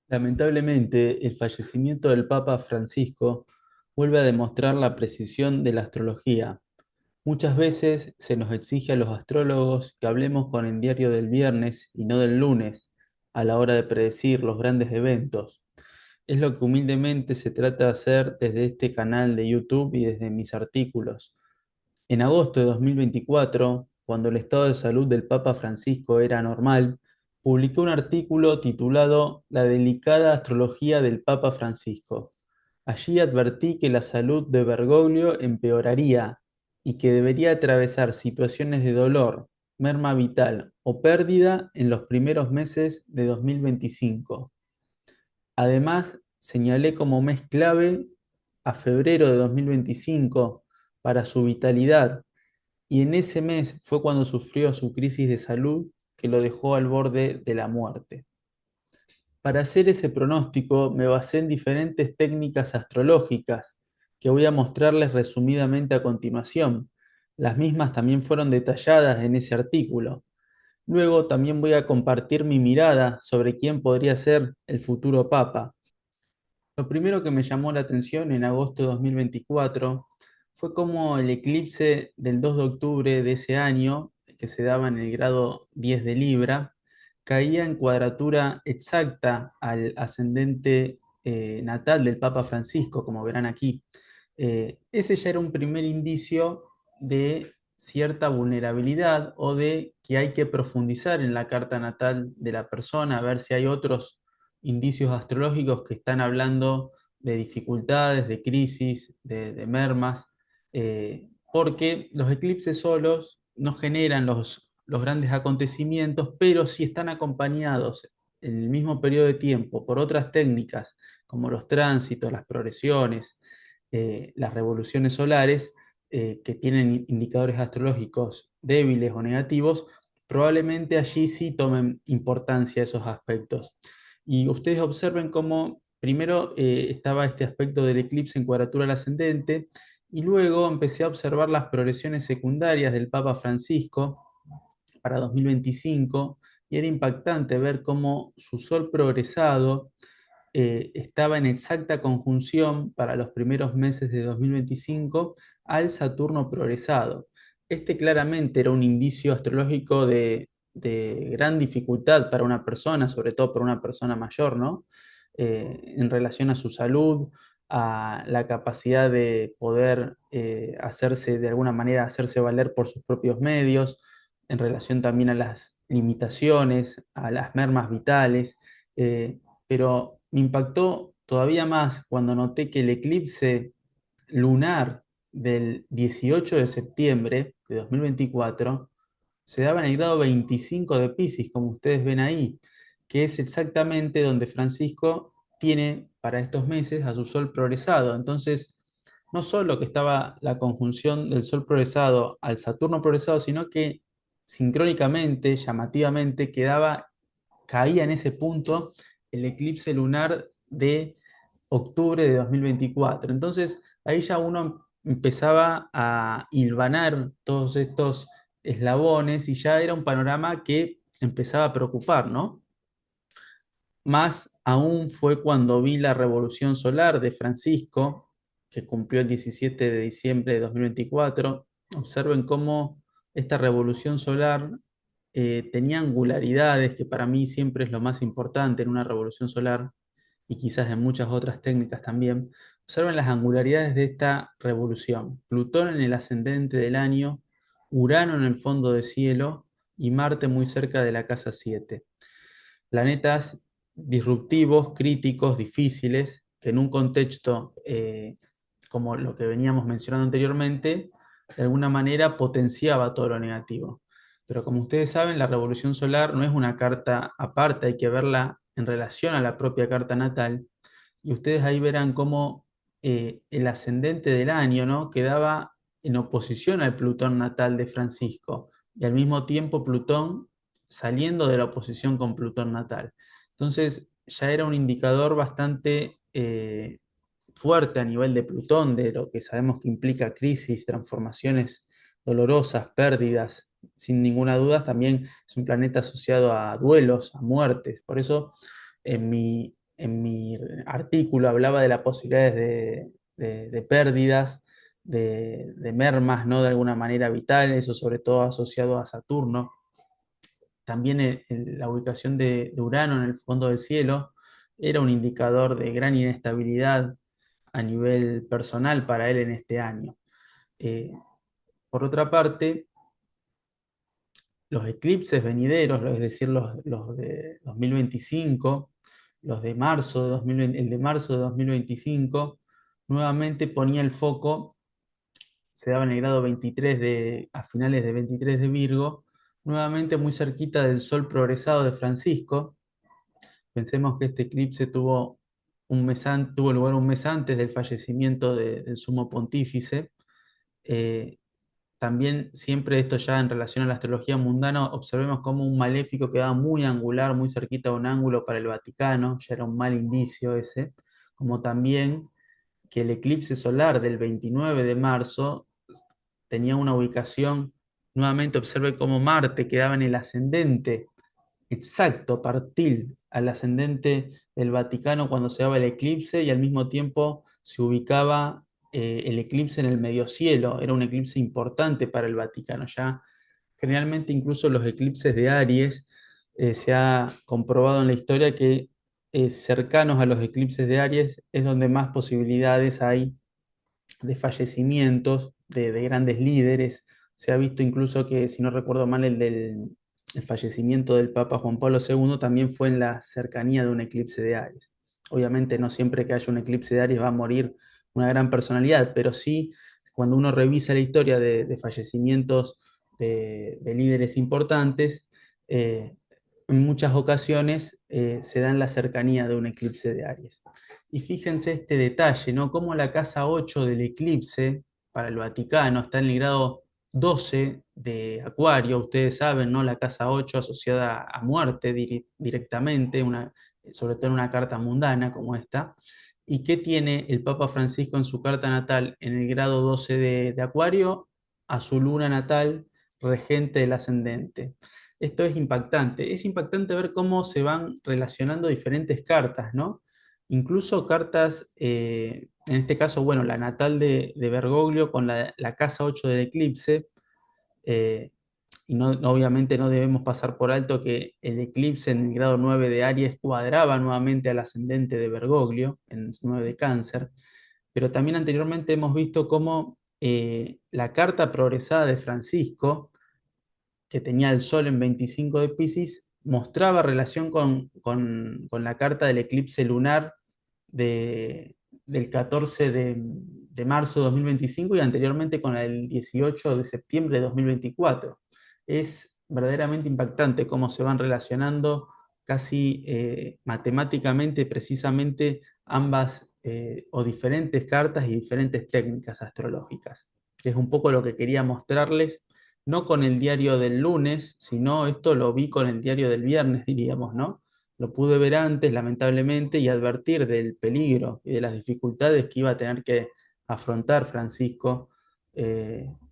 Lamentablemente, el fallecimiento del Papa Francisco vuelve a demostrar la precisión de la astrología. Muchas veces se nos exige a los astrólogos que hablemos con el diario del viernes y no del lunes a la hora de predecir los grandes eventos. Es lo que humildemente se trata de hacer desde este canal de YouTube y desde mis artículos. En agosto de 2024, cuando el estado de salud del Papa Francisco era normal, publiqué un artículo titulado La delicada astrología del Papa Francisco. Allí advertí que la salud de Bergoglio empeoraría y que debería atravesar situaciones de dolor, merma vital o pérdida en los primeros meses de 2025. Además, señalé como mes clave a febrero de 2025 para su vitalidad, y en ese mes fue cuando sufrió su crisis de salud que lo dejó al borde de la muerte. Para hacer ese pronóstico me basé en diferentes técnicas astrológicas que voy a mostrarles resumidamente a continuación. Las mismas también fueron detalladas en ese artículo. Luego también voy a compartir mi mirada sobre quién podría ser el futuro papa. Lo primero que me llamó la atención en agosto de 2024 fue cómo el eclipse del 2 de octubre de ese año, que se daba en el grado 10 de Libra, caía en cuadratura exacta al ascendente natal del Papa Francisco, como verán aquí. Ese ya era un primer indicio de cierta vulnerabilidad o de que hay que profundizar en la carta natal de la persona, a ver si hay otros indicios astrológicos que están hablando de dificultades, de crisis, de mermas, porque los eclipses solos no generan los grandes acontecimientos, pero si están acompañados en el mismo periodo de tiempo por otras técnicas como los tránsitos, las progresiones, las revoluciones solares, que tienen indicadores astrológicos débiles o negativos, probablemente allí sí tomen importancia esos aspectos. Y ustedes observen cómo primero estaba este aspecto del eclipse en cuadratura al ascendente, y luego empecé a observar las progresiones secundarias del Papa Francisco para 2025, y era impactante ver cómo su sol progresado estaba en exacta conjunción para los primeros meses de 2025 al Saturno progresado. Este claramente era un indicio astrológico de gran dificultad para una persona, sobre todo para una persona mayor, ¿no? En relación a su salud, a la capacidad de poder hacerse, de alguna manera, hacerse valer por sus propios medios, en relación también a las limitaciones, a las mermas vitales, pero me impactó todavía más cuando noté que el eclipse lunar del 18 de septiembre de 2024 se daba en el grado 25 de Piscis, como ustedes ven ahí, que es exactamente donde Francisco tiene para estos meses a su Sol progresado. Entonces, no solo que estaba la conjunción del Sol progresado al Saturno progresado, sino que sincrónicamente, llamativamente, caía en ese punto el eclipse lunar de octubre de 2024. Entonces, ahí ya uno empezaba a hilvanar todos estos eslabones y ya era un panorama que empezaba a preocupar, ¿no? Más aún fue cuando vi la revolución solar de Francisco, que cumplió el 17 de diciembre de 2024. Observen cómo esta revolución solar tenía angularidades, que para mí siempre es lo más importante en una revolución solar, y quizás en muchas otras técnicas también. Observen las angularidades de esta revolución. Plutón en el ascendente del año, Urano en el fondo de cielo y Marte muy cerca de la casa 7. Planetas disruptivos, críticos, difíciles, que en un contexto como lo que veníamos mencionando anteriormente, de alguna manera potenciaba todo lo negativo. Pero como ustedes saben, la revolución solar no es una carta aparte, hay que verla en relación a la propia carta natal. Y ustedes ahí verán cómo el ascendente del año, ¿no?, quedaba en oposición al Plutón natal de Francisco, y al mismo tiempo Plutón saliendo de la oposición con Plutón natal. Entonces ya era un indicador bastante fuerte a nivel de Plutón, de lo que sabemos que implica crisis, transformaciones dolorosas, pérdidas. Sin ninguna duda, también es un planeta asociado a duelos, a muertes. Por eso, en mi en mi artículo hablaba de las posibilidades de pérdidas, de mermas, ¿no? De alguna manera vital, eso sobre todo asociado a Saturno. También la ubicación de Urano en el fondo del cielo era un indicador de gran inestabilidad a nivel personal para él en este año. Eh, por otra parte, los eclipses venideros, es decir, los de 2025, los de marzo de 2020, el de marzo de 2025, nuevamente ponía el foco, se daba en el grado 23 a finales de 23 de Virgo, nuevamente muy cerquita del Sol progresado de Francisco. Pensemos que este eclipse tuvo lugar un mes antes del fallecimiento del sumo pontífice. Eh, También siempre esto ya en relación a la astrología mundana, observemos como un maléfico quedaba muy angular, muy cerquita de un ángulo para el Vaticano, ya era un mal indicio ese, como también que el eclipse solar del 29 de marzo tenía una ubicación, nuevamente observe cómo Marte quedaba en el ascendente exacto, partil al ascendente del Vaticano cuando se daba el eclipse y al mismo tiempo se ubicaba el eclipse en el mediocielo. Era un eclipse importante para el Vaticano. Ya generalmente incluso los eclipses de Aries se ha comprobado en la historia que cercanos a los eclipses de Aries es donde más posibilidades hay de fallecimientos de grandes líderes. Se ha visto incluso que, si no recuerdo mal, el fallecimiento del Papa Juan Pablo II también fue en la cercanía de un eclipse de Aries. Obviamente no siempre que haya un eclipse de Aries va a morir una gran personalidad, pero sí cuando uno revisa la historia de fallecimientos de líderes importantes, eh, en muchas ocasiones se da en la cercanía de un eclipse de Aries. Y fíjense este detalle, ¿no? Cómo la casa 8 del eclipse para el Vaticano está en el grado 12 de Acuario, ustedes saben, ¿no? La casa 8 asociada a muerte directamente, sobre todo en una carta mundana como esta. ¿Y qué tiene el Papa Francisco en su carta natal en el grado 12 de Acuario? A su luna natal, regente del ascendente. Esto es impactante ver cómo se van relacionando diferentes cartas, ¿no? Incluso cartas, en este caso, bueno, la natal de Bergoglio con la casa 8 del eclipse, eh, y obviamente no debemos pasar por alto que el eclipse en el grado 9 de Aries cuadraba nuevamente al ascendente de Bergoglio, en el 9 de Cáncer, pero también anteriormente hemos visto cómo la carta progresada de Francisco, que tenía el Sol en 25 de Piscis, mostraba relación con la carta del eclipse lunar de, del 14 de marzo de 2025 y anteriormente con el 18 de septiembre de 2024. Es verdaderamente impactante cómo se van relacionando casi matemáticamente, precisamente, ambas o diferentes cartas y diferentes técnicas astrológicas, que es un poco lo que quería mostrarles, no con el diario del lunes, sino esto lo vi con el diario del viernes, diríamos, ¿no? Lo pude ver antes, lamentablemente, y advertir del peligro y de las dificultades que iba a tener que afrontar Francisco,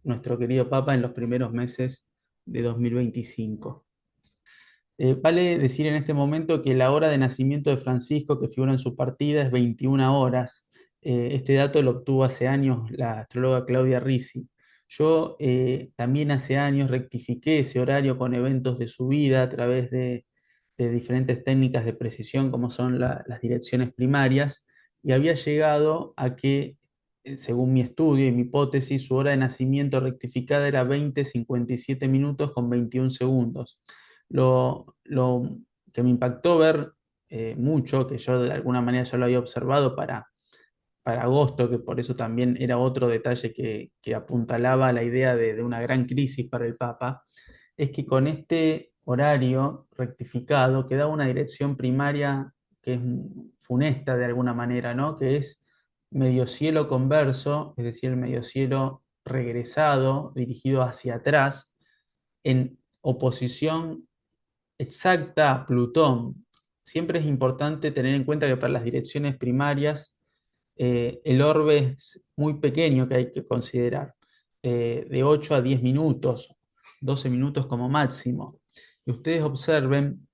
nuestro querido Papa, en los primeros meses de 2025. Vale decir en este momento que la hora de nacimiento de Francisco, que figura en su partida, es 21 horas. Este dato lo obtuvo hace años la astróloga Claudia Ricci. Yo también hace años rectifiqué ese horario con eventos de su vida a través de diferentes técnicas de precisión, como son las direcciones primarias, y había llegado a que, según mi estudio y mi hipótesis, su hora de nacimiento rectificada era 20:57 con 21 segundos. Lo que me impactó ver mucho, que yo de alguna manera ya lo había observado para agosto, que por eso también era otro detalle que apuntalaba la idea de una gran crisis para el Papa, es que con este horario rectificado quedaba una dirección primaria que es funesta de alguna manera, ¿no? Que es medio cielo converso, es decir, el medio cielo regresado, dirigido hacia atrás, en oposición exacta a Plutón. Siempre es importante tener en cuenta que para las direcciones primarias el orbe es muy pequeño que hay que considerar, de 8 a 10 minutos, 12 minutos como máximo. Y ustedes observen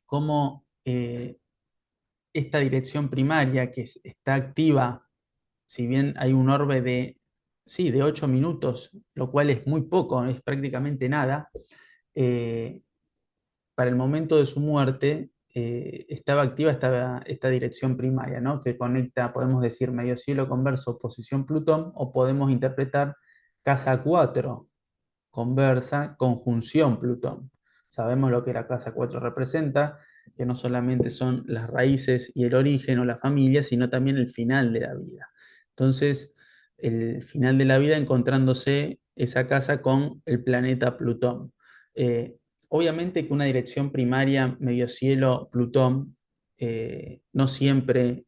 cómo esta dirección primaria que está activa, si bien hay un orbe de, sí, de 8 minutos, lo cual es muy poco, es prácticamente nada, eh, para el momento de su muerte estaba activa esta dirección primaria, ¿no? Que conecta, podemos decir, medio cielo converso, posición Plutón, o podemos interpretar casa 4 conversa, conjunción Plutón. Sabemos lo que la casa 4 representa, que no solamente son las raíces y el origen o la familia, sino también el final de la vida. Entonces, el final de la vida encontrándose esa casa con el planeta Plutón. Eh, Obviamente que una dirección primaria medio cielo Plutón no siempre,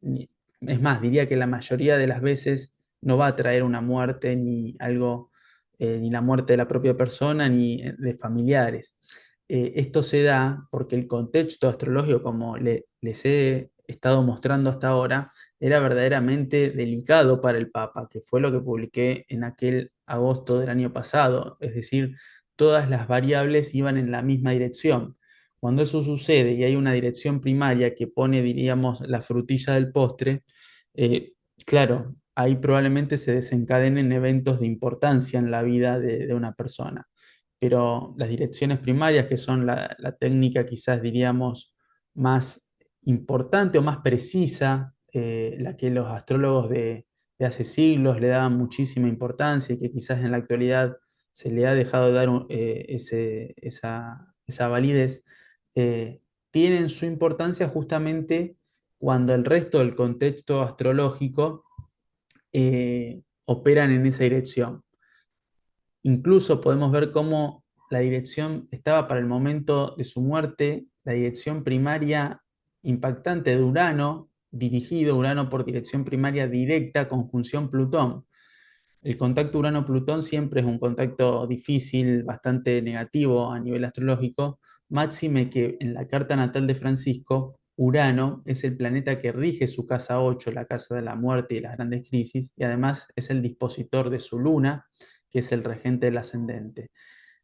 es más, diría que la mayoría de las veces no va a traer una muerte ni algo, ni la muerte de la propia persona ni de familiares. Esto se da porque el contexto astrológico, como les he estado mostrando hasta ahora, era verdaderamente delicado para el Papa, que fue lo que publiqué en aquel agosto del año pasado. Es decir, todas las variables iban en la misma dirección. Cuando eso sucede y hay una dirección primaria que pone, diríamos, la frutilla del postre, eh, claro, ahí probablemente se desencadenen eventos de importancia en la vida de una persona. Pero las direcciones primarias, que son la técnica quizás diríamos más importante o más precisa, la que los astrólogos de hace siglos le daban muchísima importancia y que quizás en la actualidad se le ha dejado de dar esa validez, tienen su importancia justamente cuando el resto del contexto astrológico operan en esa dirección. Incluso podemos ver cómo la dirección estaba para el momento de su muerte, la dirección primaria impactante de Urano, dirigido Urano por dirección primaria directa, conjunción Plutón. El contacto Urano-Plutón siempre es un contacto difícil, bastante negativo a nivel astrológico, máxime que en la carta natal de Francisco, Urano es el planeta que rige su casa 8, la casa de la muerte y las grandes crisis, y además es el dispositor de su luna, que es el regente del ascendente.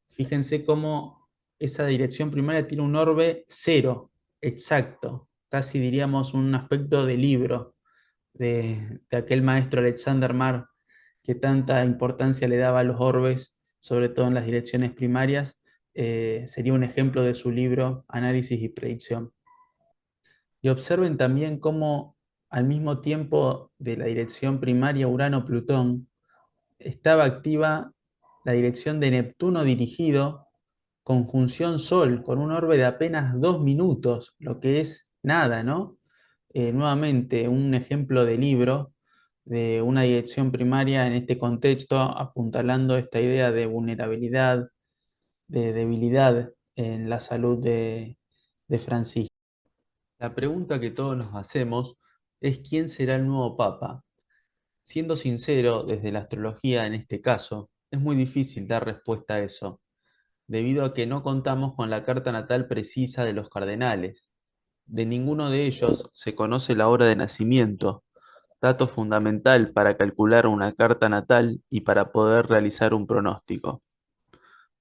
Fíjense cómo esa dirección primaria tiene un orbe cero, exacto, casi diríamos un aspecto de libro de aquel maestro Alexander Marr que tanta importancia le daba a los orbes, sobre todo en las direcciones primarias, sería un ejemplo de su libro Análisis y Predicción. Y observen también cómo al mismo tiempo de la dirección primaria Urano-Plutón, estaba activa la dirección de Neptuno dirigido, conjunción Sol, con un orbe de apenas 2 minutos, lo que es nada, ¿no? Nuevamente, un ejemplo de libro de una dirección primaria en este contexto, apuntalando esta idea de vulnerabilidad, de debilidad en la salud de Francisco. La pregunta que todos nos hacemos es ¿quién será el nuevo Papa? Siendo sincero, desde la astrología en este caso, es muy difícil dar respuesta a eso, debido a que no contamos con la carta natal precisa de los cardenales. De ninguno de ellos se conoce la hora de nacimiento, dato fundamental para calcular una carta natal y para poder realizar un pronóstico.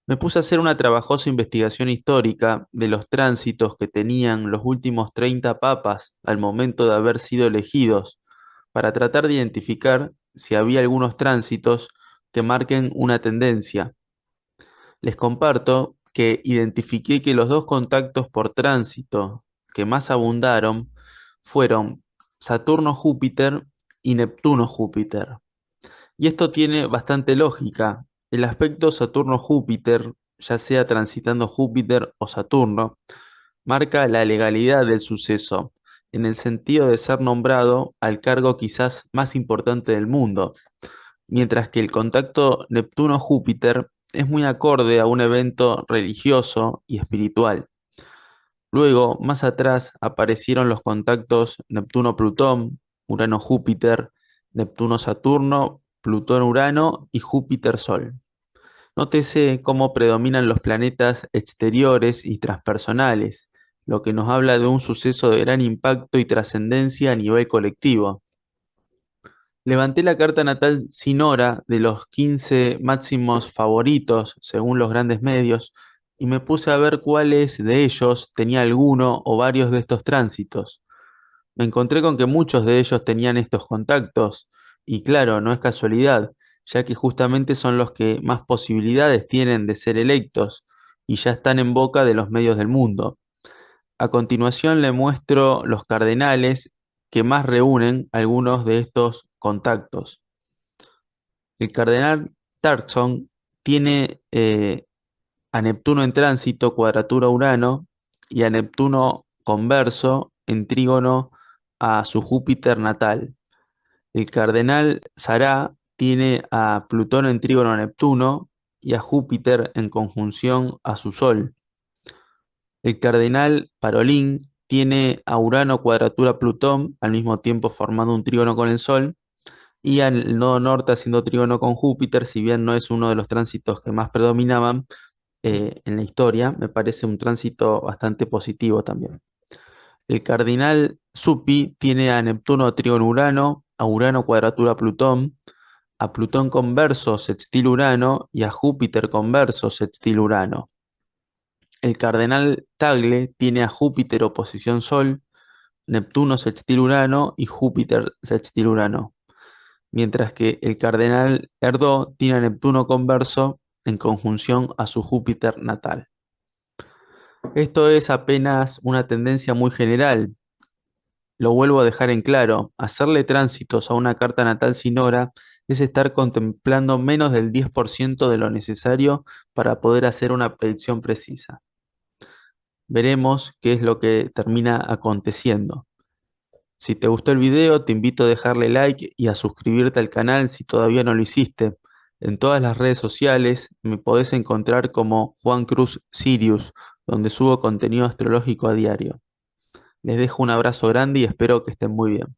Me puse a hacer una trabajosa investigación histórica de los tránsitos que tenían los últimos 30 papas al momento de haber sido elegidos, para tratar de identificar si había algunos tránsitos que marquen una tendencia. Les comparto que identifiqué que los dos contactos por tránsito que más abundaron fueron Saturno-Júpiter y Neptuno-Júpiter. Y esto tiene bastante lógica. El aspecto Saturno-Júpiter, ya sea transitando Júpiter o Saturno, marca la legalidad del suceso, en el sentido de ser nombrado al cargo quizás más importante del mundo, mientras que el contacto Neptuno-Júpiter es muy acorde a un evento religioso y espiritual. Luego, más atrás, aparecieron los contactos Neptuno-Plutón, Urano-Júpiter, Neptuno-Saturno, Plutón-Urano y Júpiter-Sol. Nótese cómo predominan los planetas exteriores y transpersonales, lo que nos habla de un suceso de gran impacto y trascendencia a nivel colectivo. Levanté la carta natal sin hora de los 15 máximos favoritos, según los grandes medios, y me puse a ver cuáles de ellos tenía alguno o varios de estos tránsitos. Me encontré con que muchos de ellos tenían estos contactos, y claro, no es casualidad, ya que justamente son los que más posibilidades tienen de ser electos, y ya están en boca de los medios del mundo. A continuación le muestro los cardenales que más reúnen algunos de estos contactos. El cardenal Tarkson tiene a Neptuno en tránsito, cuadratura Urano, y a Neptuno converso en trígono a su Júpiter natal. El cardenal Sará tiene a Plutón en trígono a Neptuno y a Júpiter en conjunción a su Sol. El cardenal Parolín tiene a Urano cuadratura Plutón, al mismo tiempo formando un trígono con el Sol, y al nodo norte haciendo trígono con Júpiter, si bien no es uno de los tránsitos que más predominaban en la historia, me parece un tránsito bastante positivo también. El cardinal Suppi tiene a Neptuno trígono Urano, a Urano cuadratura Plutón, a Plutón converso sextil Urano y a Júpiter converso sextil Urano. El cardenal Tagle tiene a Júpiter oposición Sol, Neptuno sextil Urano y Júpiter sextil Urano, mientras que el cardenal Erdó tiene a Neptuno converso en conjunción a su Júpiter natal. Esto es apenas una tendencia muy general. Lo vuelvo a dejar en claro, hacerle tránsitos a una carta natal sin hora es estar contemplando menos del 10% de lo necesario para poder hacer una predicción precisa. Veremos qué es lo que termina aconteciendo. Si te gustó el video, te invito a dejarle like y a suscribirte al canal si todavía no lo hiciste. En todas las redes sociales me podés encontrar como Juan Cruz Sirius, donde subo contenido astrológico a diario. Les dejo un abrazo grande y espero que estén muy bien.